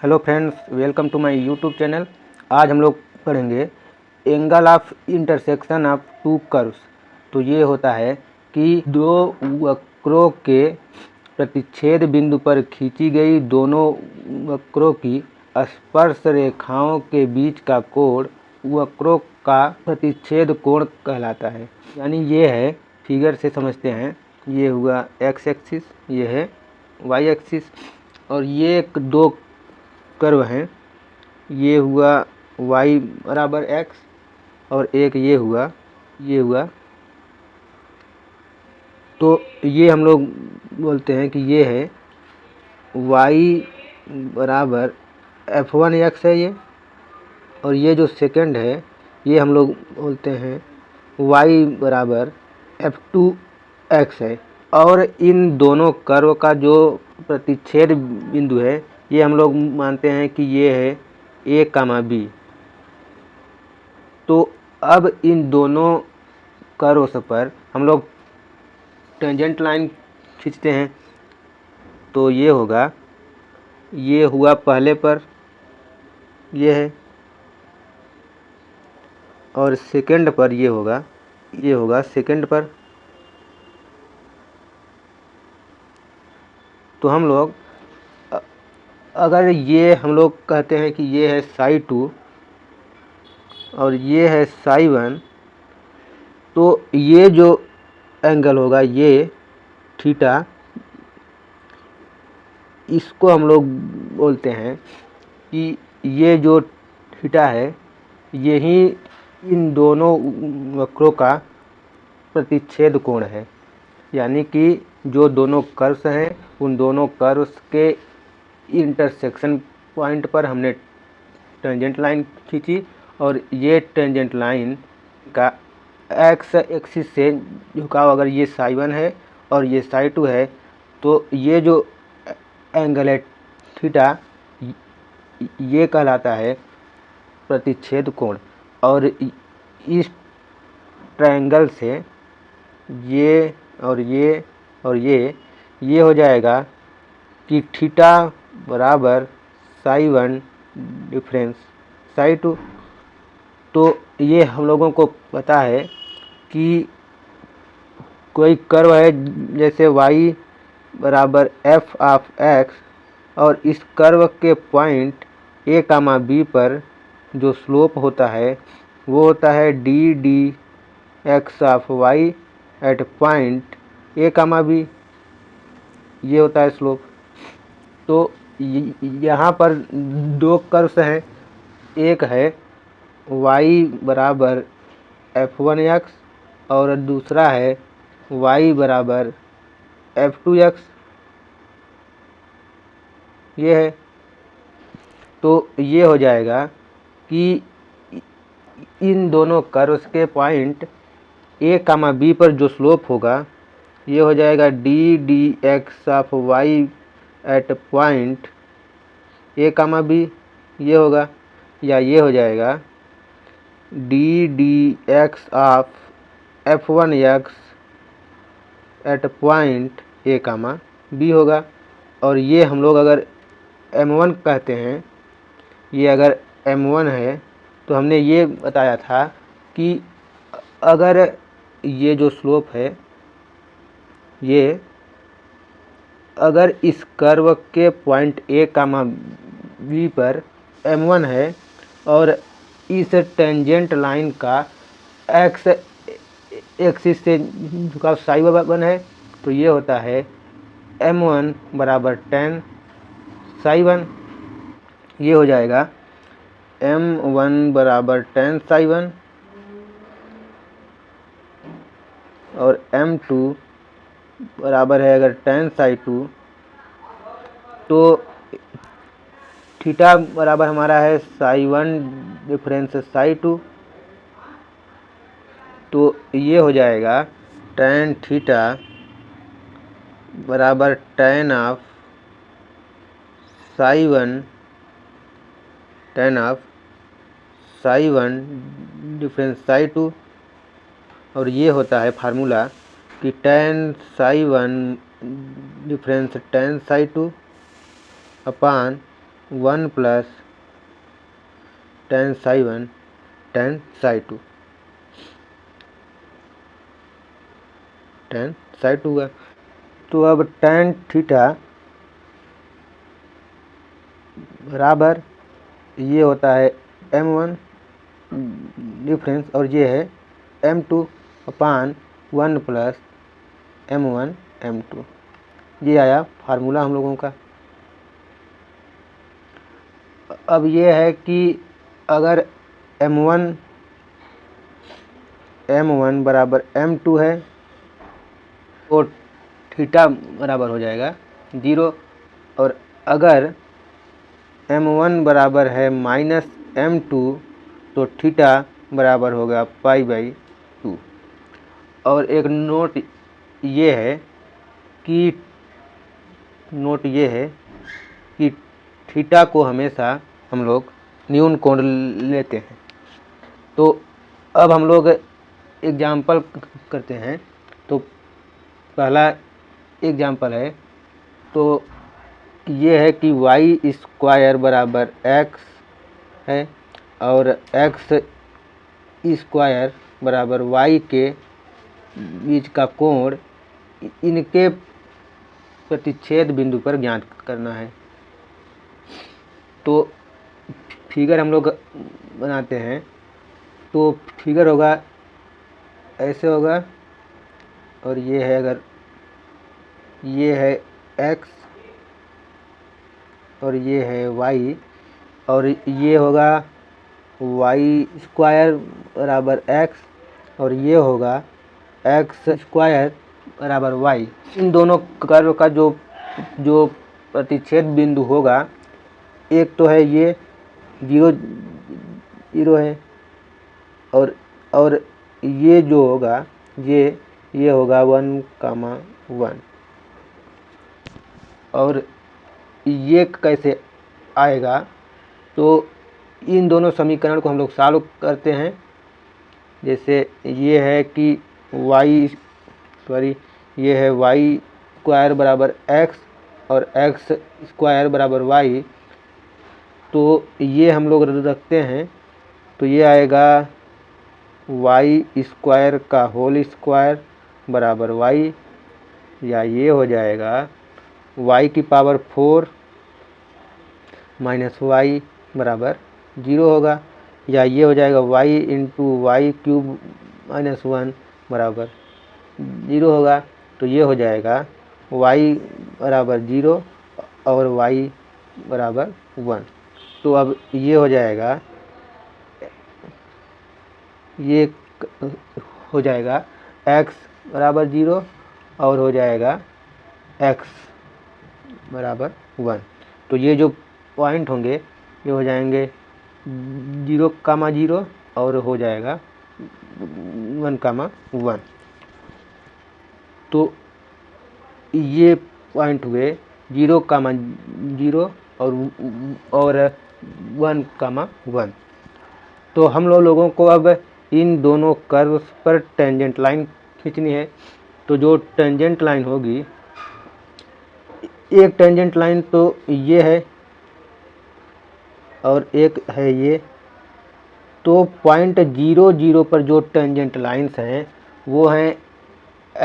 Hello friends, welcome to my YouTube channel. आज हम लोग पढ़ेंगे angle of intersection of two curves. तो ये होता है कि दो वक्रों के प्रतिच्छेद बिंदु पर खींची गई दोनों वक्रों की स्पर्श रेखाओं के बीच का कोण वक्रों का प्रतिच्छेद कोण कहलाता है। यानी ये है, फिगर से समझते हैं। ये हुआ एक्स एक्सिस, ये है वाई एक्सिस, और ये एक दो कर्व हैं। ये हुआ y बराबर x और एक ये हुआ। तो ये हम लोग बोलते हैं कि ये है y बराबर f1x है ये, और ये जो सेकंड है ये हम लोग बोलते हैं y बराबर f2x है। और इन दोनों कर्व का जो प्रतिच्छेद बिंदु है ये हम लोग मानते हैं कि ये है a, b। तो अब इन दोनों कर्व्स पर हम लोग टेंजेंट लाइन खींचते हैं। तो ये होगा, ये हुआ पहले पर, ये है, और सेकंड पर ये होगा सेकंड पर। तो हम लोग अगर ये हम लोग कहते हैं कि ये है साई 2 और ये है साई 1, तो ये जो एंगल होगा ये थीटा, इसको हम लोग बोलते हैं कि ये जो थीटा है यही इन दोनों वक्रों का प्रतिच्छेद कोण है। यानी कि जो दोनों कर्व्स हैं उन दोनों कर्व्स के इंटरसेक्शन पॉइंट पर हमने टेंजेंट लाइन खींची, और ये टेंजेंट लाइन का एक्स एक्सिस से झुकाव अगर ये साई 1 है और ये साई 2 है, तो ये जो एंगल है थीटा ये कहलाता है प्रतिच्छेद कोण। और इस ट्रायंगल से ये और ये और ये हो जाएगा कि थीटा बराबर साई 1 डिफरेंस साई 2। तो ये हम लोगों को पता है कि कोई कर्व है जैसे y बराबर f ऑफ x, और इस कर्व के पॉइंट a, b पर जो स्लोप होता है वो होता है d x of y at point a, b। ये होता है स्लोप। तो यहाँ पर दो कर्व्स हैं, एक है y बराबर f1x और दूसरा है y बराबर f2x। ये है, तो ये हो जाएगा कि इन दोनों कर्व्स के पॉइंट a, b पर जो स्लोप होगा ये हो जाएगा d x of y at point a, b। ये होगा, या ये हो जाएगा d x of f1x at point a, b होगा। और ये हम लोग अगर m1 कहते हैं, ये अगर m1 है, तो हमने ये बताया था कि अगर ये जो स्लोप है ये अगर इस कर्व के पॉइंट a, b पर m1 है और इस टेंजेंट लाइन का एक्स एक्सिस से झुकाव साई 1 है, तो ये होता है m1 बराबर 10 साई 1। ये हो जाएगा m1 बराबर 10 साई 1 और m2 बराबर है अगर 10 साई 2, तो थीटा बराबर हमारा है साई 1 डिफरेंस साई 2। तो ये हो जाएगा tan थीटा बराबर tan of Sai 1 difference Sai 2। और ये होता है फार्मूला कि tan Sai 1 difference tan Sai 2 अपान 1 plus tan psi 1 tan psi 2 है। तो अब tan थीटा बराबर ये होता है m1 डिफरेंस और ये है m2 अपान 1 प्लस m1 m2। ये आया फार्मूला हम लोगों का। अब ये है कि अगर m1 बराबर m2 है तो थीटा बराबर हो जाएगा 0, और अगर m1 बराबर है माइनस m2 तो थीटा बराबर होगा π/2। और एक नोट ये है कि थीटा को हमेशा हम लोग न्यून कोण लेते हैं। तो अब हम लोग एग्जाम्पल करते हैं। तो पहला एग्जाम्पल है, तो ये है कि y स्क्वायर बराबर x है और x स्क्वायर बराबर y के बीच का कोण इनके प्रतिच्छेद बिंदु पर ज्ञात करना है। तो फिगर हम लोग बनाते हैं। तो फिगर होगा ऐसे होगा, और ये है, अगर ये है x और ये है y, और ये होगा y स्क्वायर बराबर x और ये होगा x स्क्वायर बराबर y। इन दोनों कर्व का जो प्रतिच्छेद बिंदु होगा, एक तो है ये 0 0 है, और ये जो होगा ये होगा 1,1। और ये कैसे आएगा, तो इन दोनों समीकरण को हम लोग सॉल्व करते हैं। जैसे ये है कि ये है y स्क्वायर बराबर x और x स्क्वायर बराबर y। तो ये हम लोग रखते हैं, तो ये आएगा y स्क्वायर का होल स्क्वायर बराबर y, या ये हो जाएगा y की पावर 4 माइनस y बराबर 0 होगा, या ये हो जाएगा y into y cube minus 1 बराबर 0 होगा। तो ये हो जाएगा y बराबर 0 और y बराबर 1। तो अब ये हो जाएगा, ये हो जाएगा x बराबर 0 और हो जाएगा x बराबर 1। तो ये जो पॉइंट होंगे ये हो जाएंगे 0,0 और हो जाएगा 1,1। तो ये पॉइंट हुए 0,0 और 1,1। तो हम लोगों को अब इन दोनों कर्व्स पर टेंजेंट लाइन खींचनी है। तो जो टेंजेंट लाइन होगी, एक टेंजेंट लाइन तो ये है और एक है ये। तो पॉइंट 0 0 पर जो टेंजेंट लाइन्स हैं वो हैं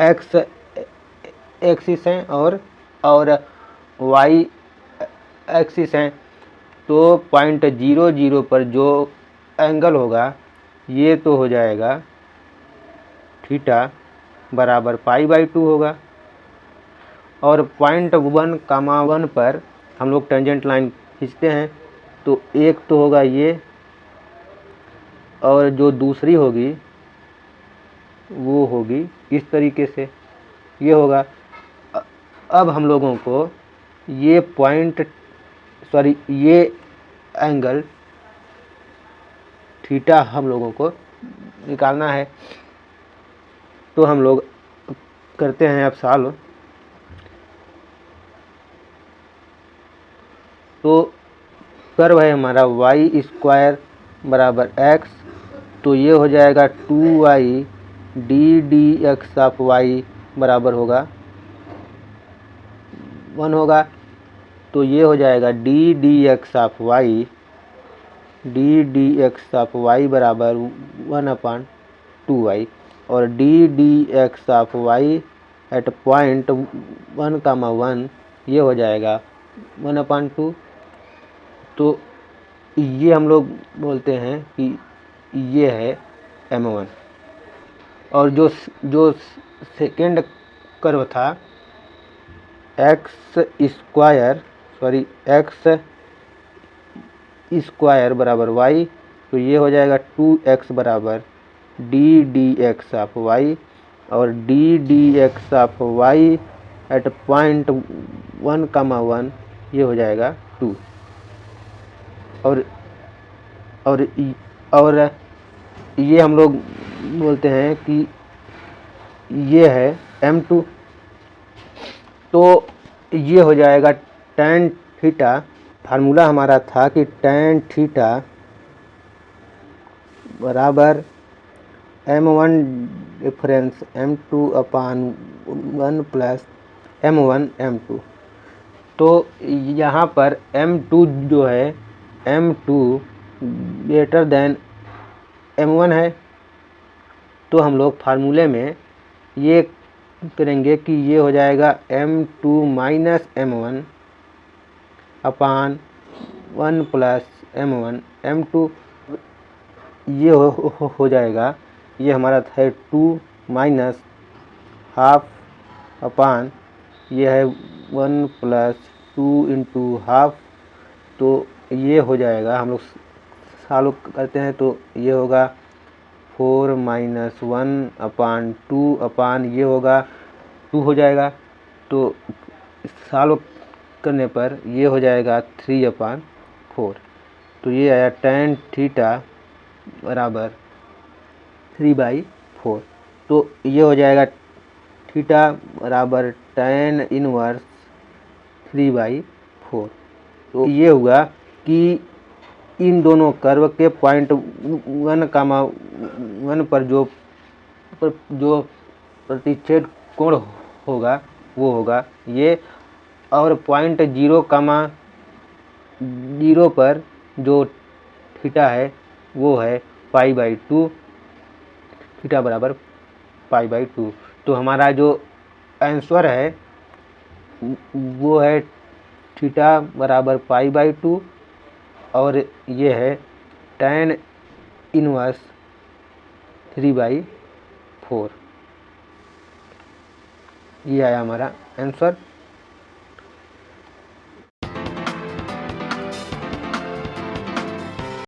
x एक्सिस हैं और y एक्सिस हैं। तो पॉइंट 0 0 पर जो एंगल होगा ये तो हो जाएगा थीटा बराबर π/2 होगा। और पॉइंट 1,1 पर हम लोग टेंजेंट लाइन खींचते हैं। तो एक तो होगा ये, और जो दूसरी होगी वो होगी इस तरीके से, ये होगा। अब हम लोगों को ये ये एंगल थीटा हम लोगों को निकालना है। तो हम लोग करते हैं अब सॉल्व। तो कर्व है हमारा y स्क्वायर बराबर x, तो ये हो जाएगा 2y ddx ऑफ y बराबर होगा 1 होगा। तो ये हो जाएगा d d x of y, d d x of y बराबर 1/2y, और d d x of y at point 1,1 ये हो जाएगा 1/2। तो ये हम लोग बोलते हैं कि ये है m1। और जो सेकेंड कर्व था एक्स स्क्वायर बराबर y, तो ये हो जाएगा 2x बराबर d d x of y, और d d x of y at point 1,1 ये हो जाएगा 2। और ये हम लोग बोलते हैं कि ये है m2। तो ये हो जाएगा tan थीटा, फार्मूला हमारा था कि tan थीटा बराबर m1 difference m2/1 plus m1 m2। तो यहाँ पर m2 जो है m2 ग्रेटर देन m1 है, तो हम लोग फार्मूले में ये करेंगे कि ये हो जाएगा m2 minus m1/1 plus m1 m2। ये हो जाएगा, ये हमारा है 2 माइनस हाफ अपान ये है 1 प्लस 2 इंटू हाफ। तो ये हो जाएगा, हम लोग सॉल्व करते हैं तो ये होगा 4 माइनस 1/2 अपान ये होगा 2 हो जाएगा। तो सॉल्व करने पर ये हो जाएगा 3/4। तो ये आया tan थीटा बराबर 3/4। तो ये हो जाएगा थीटा बराबर tan इनवर्स 3/4। तो ये हुआ कि इन दोनों कर्व के पॉइंट 1,1 पर जो प्रतिच्छेद कोण होगा वो होगा ये, और पॉइंट 0,0 पर जो थीटा है वो है π/2, थीटा बराबर π/2। तो हमारा जो आंसर है वो है थीटा बराबर π/2, और ये है tan इनवर्स 3/4। ये आया हमारा आंसर।